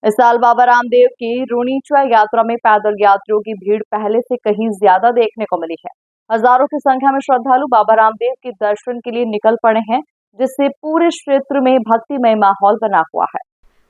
इस साल बाबा रामदेव की रुणीचा यात्रा में पैदल यात्रियों की भीड़ पहले से कहीं ज्यादा देखने को मिली है। हजारों की संख्या में श्रद्धालु बाबा रामदेव के दर्शन के लिए निकल पड़े हैं, जिससे पूरे क्षेत्र में भक्तिमय माहौल बना हुआ है।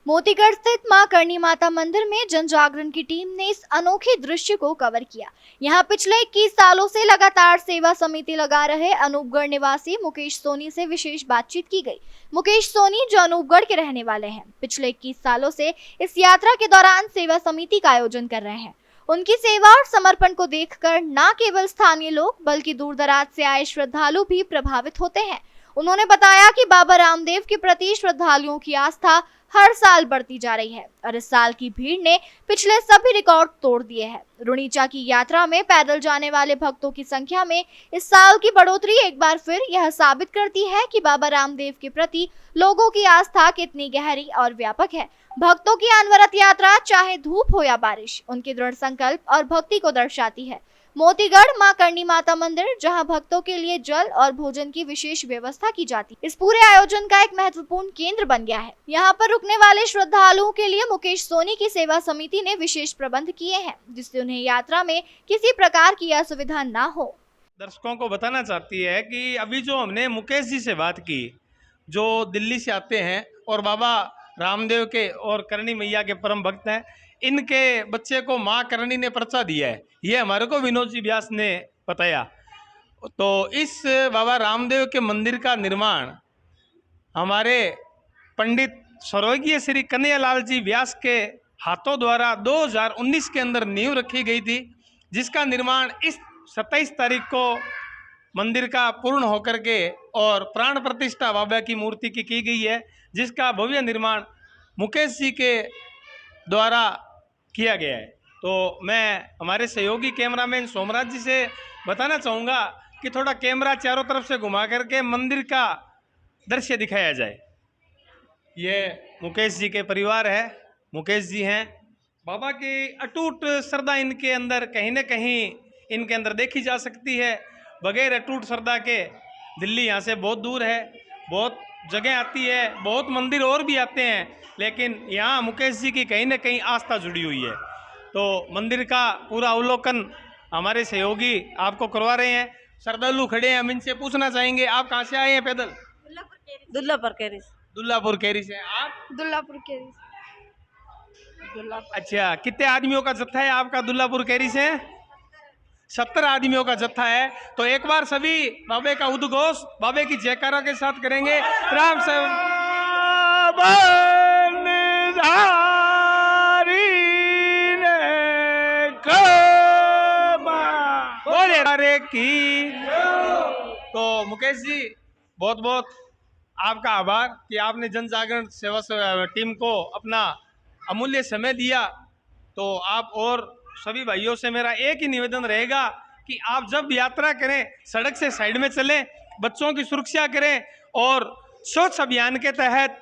मोतीगढ़ स्थित मां करणी माता मंदिर में जन जागरण की टीम ने इस अनोखे दृश्य को कवर किया। यहां पिछले 21 सालों से लगातार सेवा समिति लगा रहे अनूपगढ़ निवासी मुकेश सोनी से विशेष बातचीत की गई। मुकेश सोनी, जो अनूपगढ़ के रहने वाले हैं, पिछले 21 सालों से इस यात्रा के दौरान सेवा समिति का आयोजन कर रहे हैं। उनकी सेवा और समर्पण को देखकर न केवल स्थानीय लोग बल्कि दूर दराज से आए श्रद्धालु भी प्रभावित होते हैं। उन्होंने बताया कि बाबा रामदेव के प्रति श्रद्धालुओं की आस्था हर साल बढ़ती जा रही है और इस साल की भीड़ ने पिछले सभी रिकॉर्ड तोड़ दिए हैं। रुणीचा की यात्रा में पैदल जाने वाले भक्तों की संख्या में इस साल की बढ़ोतरी एक बार फिर यह साबित करती है कि बाबा रामदेव के प्रति लोगों की आस्था कितनी गहरी और व्यापक है। भक्तों की अनवरत यात्रा चाहे धूप हो या बारिश, उनके दृढ़ संकल्प और भक्ति को दर्शाती है। मोतीगढ़ मां करणी माता मंदिर, जहां भक्तों के लिए जल और भोजन की विशेष व्यवस्था की जाती है, इस पूरे आयोजन का एक महत्वपूर्ण केंद्र बन गया है। यहां पर रुकने वाले श्रद्धालुओं के लिए मुकेश सोनी की सेवा समिति ने विशेष प्रबंध किए हैं, जिससे उन्हें यात्रा में किसी प्रकार की असुविधा न हो। दर्शकों को बताना चाहती है कि अभी जो हमने मुकेश जी से बात की, जो दिल्ली से आते हैं और बाबा रामदेव के और करणी मैया के परम भक्त हैं, इनके बच्चे को माँ करणी ने पर्चा दिया है, ये हमारे को विनोद जी व्यास ने बताया। तो इस बाबा रामदेव के मंदिर का निर्माण हमारे पंडित स्वर्गीय श्री कन्हैयालाल जी व्यास के हाथों द्वारा 2019 के अंदर नींव रखी गई थी, जिसका निर्माण इस 27 तारीख को मंदिर का पूर्ण होकर के और प्राण प्रतिष्ठा बाबा की मूर्ति की गई है, जिसका भव्य निर्माण मुकेश जी के द्वारा किया गया है। तो मैं हमारे सहयोगी कैमरामैन सोमराज जी से बताना चाहूँगा कि थोड़ा कैमरा चारों तरफ से घुमा करके मंदिर का दृश्य दिखाया जाए। ये मुकेश जी के परिवार है, मुकेश जी हैं। बाबा की अटूट श्रद्धा इनके अंदर कहीं न कहीं इनके अंदर देखी जा सकती है। बगैर अटूट श्रद्धा के दिल्ली यहाँ से बहुत दूर है, बहुत जगह आती है, बहुत मंदिर और भी आते हैं, लेकिन यहाँ मुकेश जी की कहीं न कहीं आस्था जुड़ी हुई है। तो मंदिर का पूरा अवलोकन हमारे सहयोगी आपको करवा रहे हैं। श्रद्धालु खड़े हैं, हम इनसे पूछना चाहेंगे, आप कहाँ से आए हैं पैदल? दुल्लापुर कैरी। दुल्लापुर कैरी से। आप? दुल्लापुर कैरी। अच्छा, कितने आदमियों का जत्था है आपका दुल्लापुर कैरी से? 70 आदमियों का जत्था है। तो एक बार सभी बाबे का उद्घोष बाबे की जयकारा के साथ करेंगे। राम से की। तो मुकेश जी, बहुत बहुत आपका आभार कि आपने जन जागरण सेवा टीम को अपना अमूल्य समय दिया। तो आप और सभी भाइयों से मेरा एक ही निवेदन रहेगा कि आप जब यात्रा करें सड़क से साइड में चलें, बच्चों की सुरक्षा करें और स्वच्छ अभियान के तहत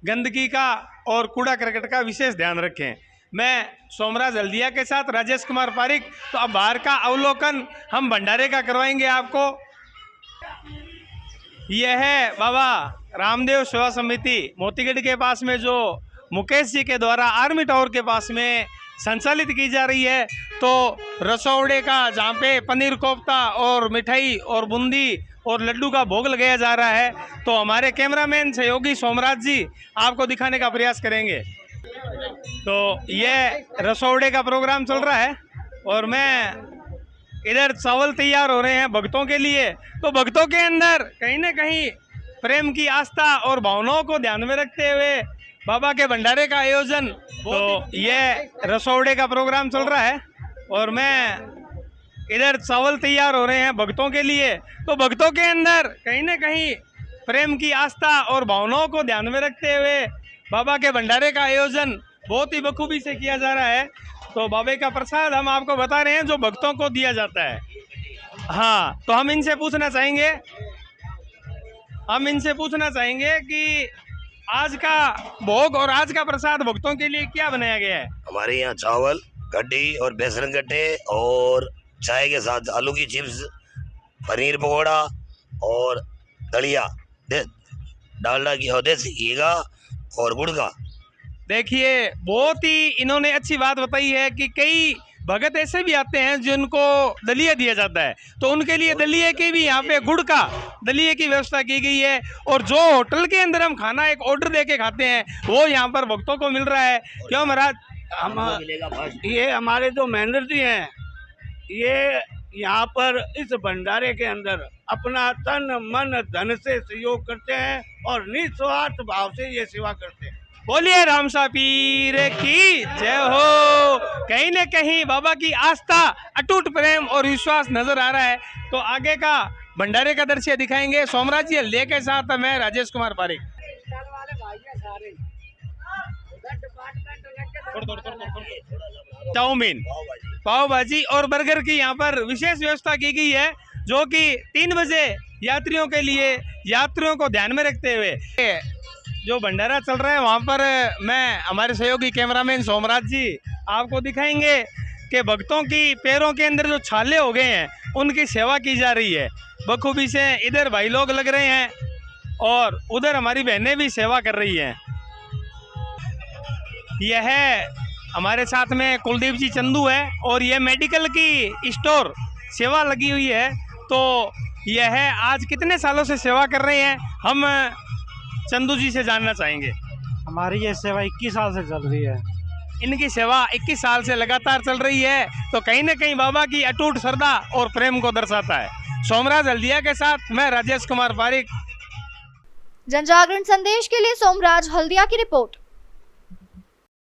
गंदगी का और कूड़ा करकट का विशेष ध्यान रखें। मैं सोमराज हल्दिया के साथ राजेश कुमार पारिक। तो अब बाहर का अवलोकन हम भंडारे का करवाएंगे आपको। यह है बाबा रामदेव सेवा समिति मोतीगढ़ के पास में, जो मुकेश जी के द्वारा आर्मी टावर के पास में संचालित की जा रही है। तो रसोड़े का, जहाँ पे पनीर कोफ्ता और मिठाई और बूंदी और लड्डू का भोग लगाया जा रहा है, तो हमारे कैमरामैन सहयोगी सोमराज जी आपको दिखाने का प्रयास करेंगे। तो ये रसोड़े का प्रोग्राम चल रहा है और मैं इधर चावल तैयार हो रहे हैं भक्तों के लिए। तो भक्तों के अंदर कहीं न कहीं प्रेम की आस्था और भावनाओं को ध्यान में रखते हुए बाबा के भंडारे का आयोजन, तो ये रसोड़े का प्रोग्राम चल रहा है और मैं इधर चावल तैयार हो रहे हैं भक्तों के लिए। तो भक्तों के अंदर कहीं न कहीं प्रेम की आस्था और भावनाओं को ध्यान में रखते हुए बाबा के भंडारे का आयोजन बहुत ही बखूबी से किया जा रहा है। तो बाबे का प्रसाद हम आपको बता रहे हैं जो भक्तों को दिया जाता है। हाँ, तो हम इनसे पूछना चाहेंगे कि आज का भोग और आज का प्रसाद भक्तों के लिए क्या बनाया गया है? हमारे यहाँ चावल, कढ़ी और बेसन गट्टे और चाय के साथ आलू की चिप्स, पनीर पकौड़ा और दलिया, डालडा की और देसी घी का और गुड़ का देखिए बहुत ही इन्होंने अच्छी बात बताई है कि कई भगत ऐसे भी आते हैं जिनको दलिया दिया जाता है, तो उनके लिए दलिये की भी यहाँ पे गुड़ का दलिये की व्यवस्था की गई है। और जो होटल के अंदर हम खाना एक ऑर्डर दे के खाते हैं वो यहाँ पर भक्तों को मिल रहा है। क्यों महाराज? ये हमारे जो मैनेजर जी हैं, ये यहाँ पर इस भंडारे के अंदर अपना तन मन धन से सहयोग करते हैं और निस्वार्थ भाव से ये सेवा करते हैं। बोलिए रामसा पीर की जय हो। कहीं न कहीं बाबा की आस्था, अटूट प्रेम और विश्वास नजर आ रहा है। तो आगे का भंडारे का दृश्य दिखाएंगे सोमराज जी हल्दिया के साथ। मैं राजेश कुमार पारिक। चाउमीन, पाव भाजी और बर्गर की यहाँ पर विशेष व्यवस्था की गई है, जो कि 3 बजे यात्रियों के लिए, यात्रियों को ध्यान में रखते हुए जो भंडारा चल रहा है वहाँ पर मैं हमारे सहयोगी कैमरामैन सोमराज जी आपको दिखाएंगे कि भक्तों की पैरों के अंदर जो छाले हो गए हैं उनकी सेवा की जा रही है बखूबी से। इधर भाई लोग लग रहे हैं और उधर हमारी बहनें भी सेवा कर रही हैं। यह हमारे साथ में कुलदीप जी चंदू है और ये मेडिकल की स्टोर सेवा लगी हुई है। तो यह आज कितने सालों से सेवा कर रहे हैं, हम चंदू जी से जानना चाहेंगे। हमारी ये सेवा 21 साल से चल रही है। इनकी सेवा 21 साल से लगातार चल रही है, तो कहीं न कहीं बाबा की अटूट श्रद्धा और प्रेम को दर्शाता है। सोमराज हल्दिया के साथ मैं राजेश कुमार पारिक। जनजागरण संदेश के लिए सोमराज हल्दिया की रिपोर्ट।